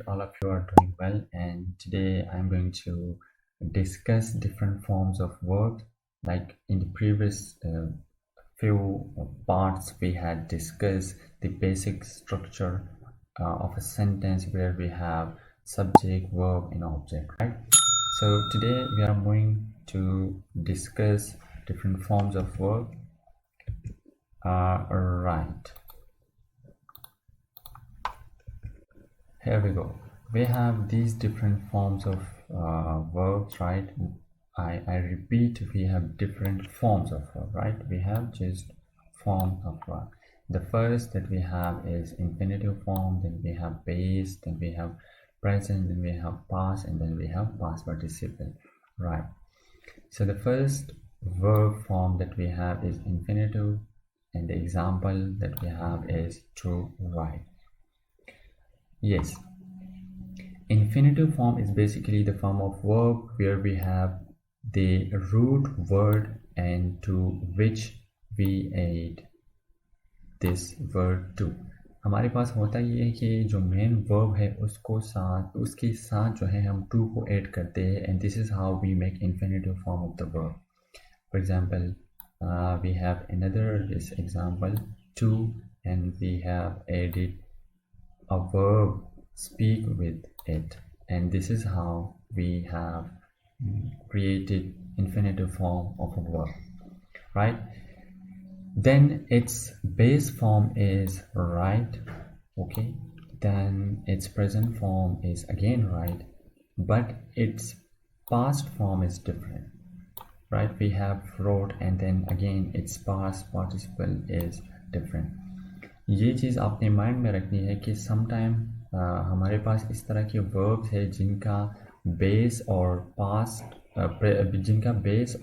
all of you are doing well, and today I'm going to discuss different forms of verb. Like in the previous few parts, we had discussed the basic structure of a sentence where we have subject, verb, and object, right? So today we are going to discuss different forms of verb. Right. Here we go. We have these different forms of verbs, right? I repeat, we have different forms of verb, right? We have just form of verb. The first that we have is infinitive form, then we have base, then we have present, then we have past, and then we have past participle, right? So the first verb form that we have is infinitive, and the example that we have is to write. Yes, infinitive form is basically the form of verb where we have the root word and to which we add this word to. हमारे पास होता ये है कि जो main verb है उसके साथ जो है हम to को ऐड करते हैं, and this is how we make infinitive form of the verb. For example, we have another this example to, and we have added a verb speak with it, and this is how we have created infinitive form of a verb, right? Then its base form is write, okay, then its present form is again write, but its past form is different, right? We have wrote, and then again its past participle is different. ये चीज़ आपने mind में रखनी है कि sometime हमारे पास इस तरह के वर्ब्स है जिनका बेस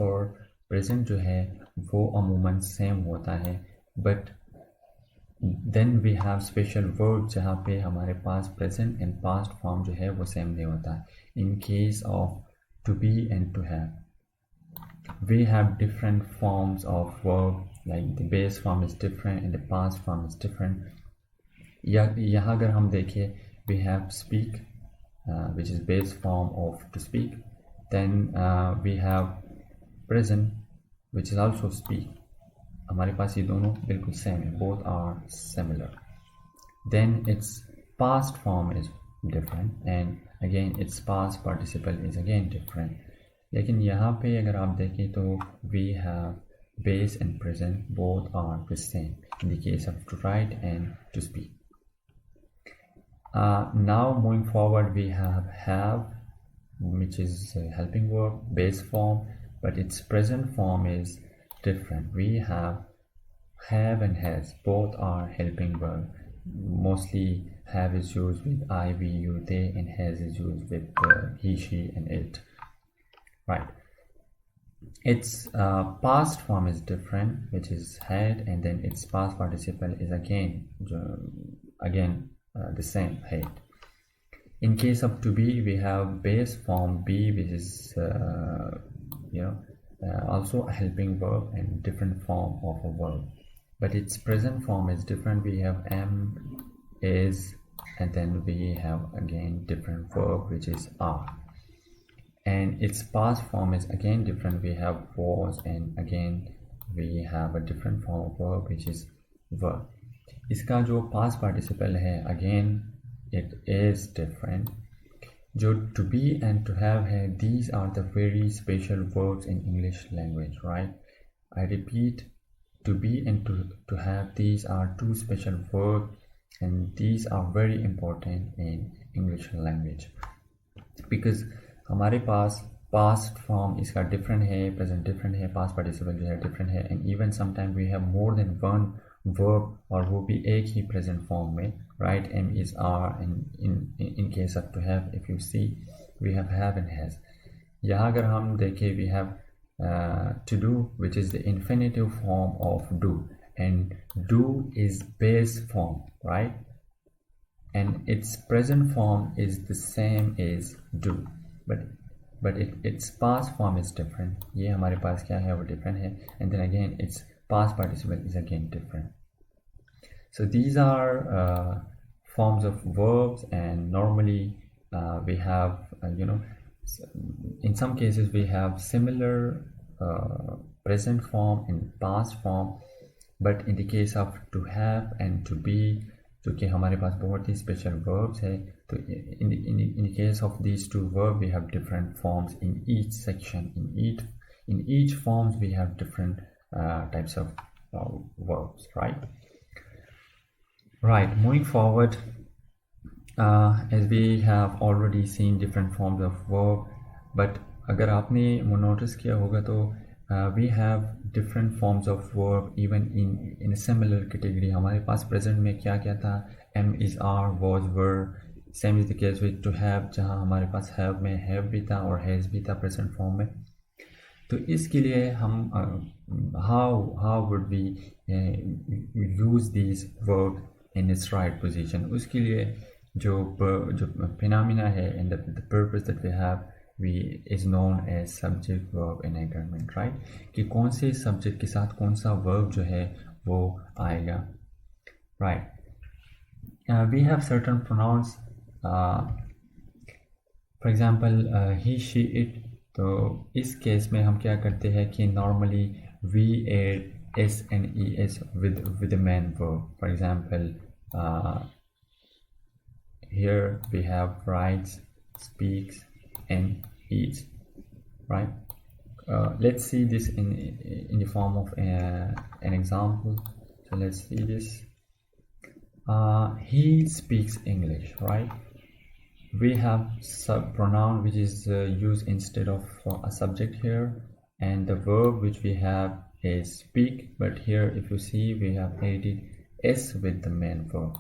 और प्रेजेंट जो है वो अमूमन सेम होता है, but then we have special verb जहाँ पे हमारे पास प्रेजेंट एंड पास्ट फॉर्म जो है वो सेम नहीं होता है. In case of to be and to have, we have different forms of verb, like the base form is different and the past form is different. यहाँ अगर हम देखें, we have speak, which is base form of to speak. Then we have present, which is also speak. हमारे पास ये दोनों बिल्कुल same है, both are similar. Then its past form is different, and again its past participle is again different. लेकिन यहाँ पे अगर आप देखें तो we have base and present, both are the same in the case of to write and to speak. Now moving forward, we have, which is a helping verb, base form, but its present form is different. We have and has, both are helping verb. Mostly have is used with I, we, you, they, and has is used with he, she, and it. Right. Its past form is different, which is had, and then its past participle is again the same, had. In case of to be, we have base form be, which is also a helping verb and different form of a verb, but its present form is different. We have am, is, and then we have again different verb, which is are. And its past form is again different. We have was, and again we have a different form of verb, which is were. इसका जो past participle है, again it is different. जो to be and to have है, these are the very special verbs in English language, right? I repeat, to be and to have, these are two special verbs, and these are very important in English language because हमारे पास past form इसका different है, present different है, past participle जो है different है, and even sometime we have more than one verb, और वो भी एक ही प्रेजेंट फॉर्म में, right? Am is are, in case of to have, if you see, we have and has. यहाँ अगर हम देखें, we have to do, which is the infinitive form of do, and do is base form, right? And its present form is the same as do, but its past form is different. ये हमारे पास क्या है, वो different है, and then again its past participle is again different. So these are forms of verbs, and normally we have in some cases we have similar present form and past form, but in the case of to have and to be, जो कि हमारे पास बहुत ही special verbs है, तो in the case of these two verbs we have different forms in each section. In each forms we have different types of verbs, right. Moving forward, as we have already seen different forms of verb, but अगर आपने notice किया होगा तो we have different forms of verb even in a similar category. हमारे पास present में क्या क्या था, am, is, are, was, were. Same is the case with to have, जहाँ हमारे पास have में have भी था और has भी था present form में. तो इसके लिए हम how would we use these verb in its right position, उसके लिए जो phenomena है and the purpose that we have is known as subject verb enaglement, right? कि कौन से subject के साथ कौन सा verb जो है वो आएगा, right? We have certain pronouns, for example he, she, it. तो इस केस में हम क्या करते हैं कि normally we add s and es with the main verb. For example, here we have writes, speaks, and eats, right? Let's see this in the form of an example. So let's see this. He speaks English, right? We have subpronoun which is used instead of a subject here, and the verb which we have is speak, but here if you see we have added s with the main verb.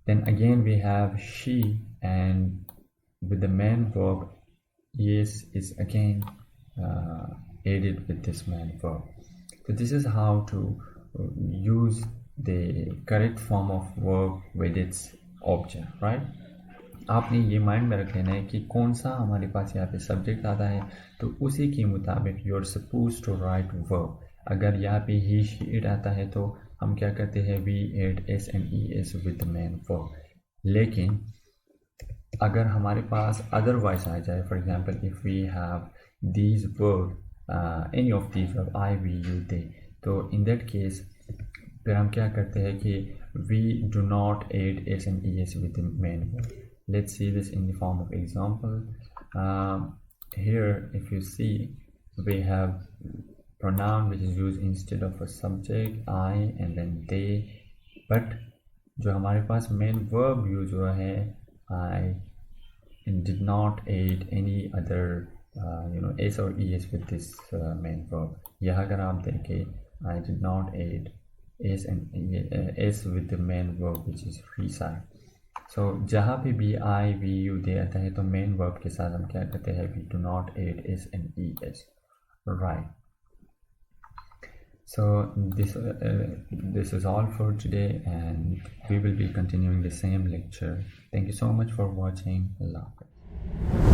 Then again we have she, and with the main verb yes is again added with this main verb. So this is how to use the correct form of verb with its object, right? आपने ये mind में रख लेना है कि कौन सा हमारे पास यहाँ पे सब्जेक्ट आता है, तो उसी के मुताबिक you are suppose to write verb. अगर यहाँ पे ही, शी, इट आता है तो हम क्या करते हैं, we add S and E S with the main verb. लेकिन अगर हमारे पास अदरवाइज आ जाए, for example if we have these verb, any of these verb, I, we, you, they, तो इन दैट केस फिर हम क्या करते हैं कि we do not add S and E S with the main verb. Let's see this in the form of example. Here if you see we have pronoun which is used instead of a subject, I and then they, but जो हमारे पास main verb use हुआ है, I did not add any other s or es with this main verb. यहाँ अगर आप देखें I did not add s with the main verb which is reside. So जहाँ पे भी I, we, you, they आता है तो main verb के साथ हम क्या करते हैं, we do not add s and es, right? So this is all for today, and we will be continuing the same lecture. Thank you so much for watching. Allah Hafiz.